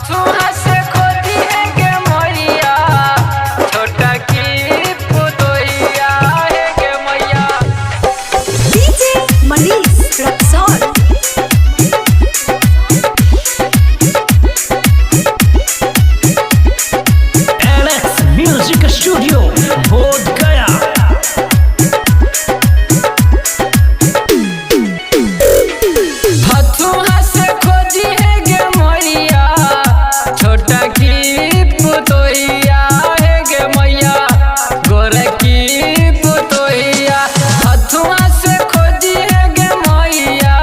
हथुआ से खोदी है गे मैया, छोटा की पुतोहिया है गे मैया। DJ Manish Raxaul. Alex music studio बोध गया। हथुआ से खोदी है गे मैया, छोटा की पुतोहिया है गे मैया, गोरे की पुतोहिया। हथुआ से खोदी है गे मैया,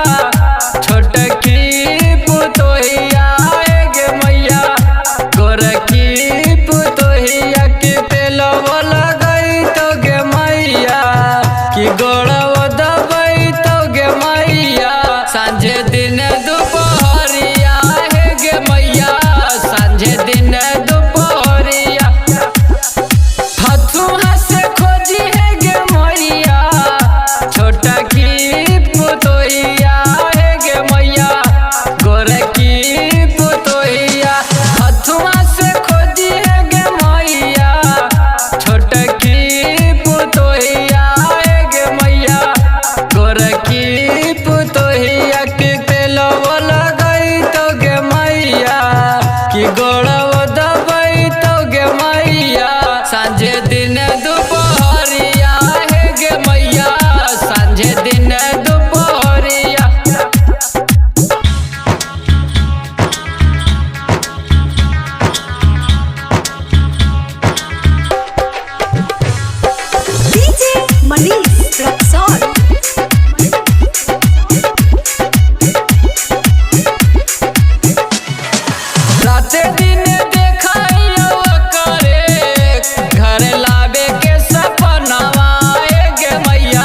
छोटा की पुतोहिया है गे मैया, गोरे की पुतोहिया। की तेलवा लगई तो गे मैया, की गोड़वा दबई तो गे मैया, सांझे दिन दोपहरिया है गे मैया, सांझे दिन दोपहरिया। हथुआ से खोजी है गे मैया, छोटा की पुतोहिया है गे मैया, गोरे की पुतोहिया। हथुआ से खोजी है गे मैया, छोटा की पुतोहिया है गे मैया, गोरे की पुतोहिया। की तेलवा लगई तो गे मैया, की गोड़वा दबई तो गे मैया, सांझे दिन दोपहरिया है गे मैया, सांझे दिन दोपहरिया। डीजे मनीष रक्सौल। राते दिन देखइयो करे, घर लावे के सपनावा है गे मैया,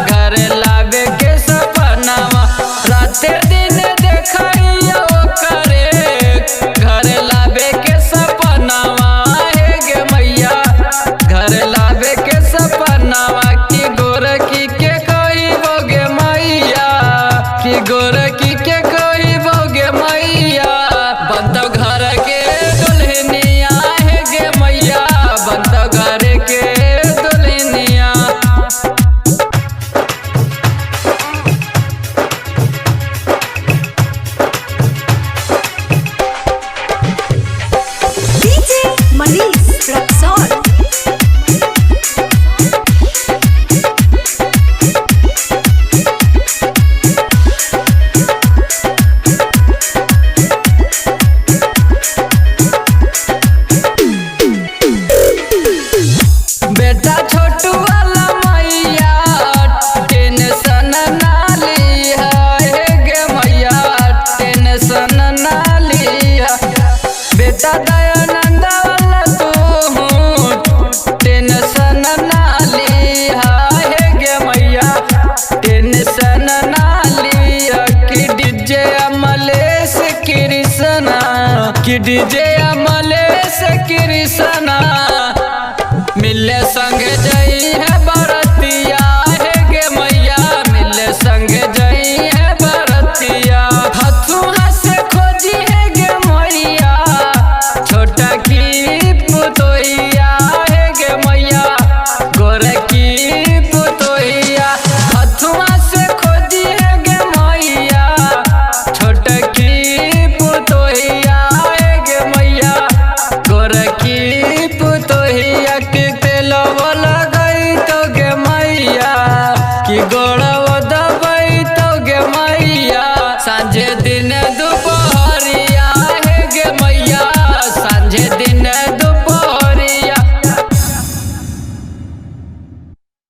घर लावे के सपनावा। राते दिन देखइयो करे, घर लावे के सपनावा है गे मैया, घर लावे के सपनावा। की गोरकी के कहिबो गे मैया, की गोरकी के कहिबो गे मैया, बनतो घर के दुल्हनिया है गे मैया, बनतो घर के दुल्हनिया। डीजे मनीष रक्सौल। बेटा छोटू वाला मैया, टेंशन ना लिया है गे मैया, टेंशन ना लिया। बेटा दयानंद वाला तू टेंशन ना लिया है गे मैया, टेंशन ना लिया। कि डीजे अमलेश कृष्णा, कि डीजे अमलेश कृष्णा, मिले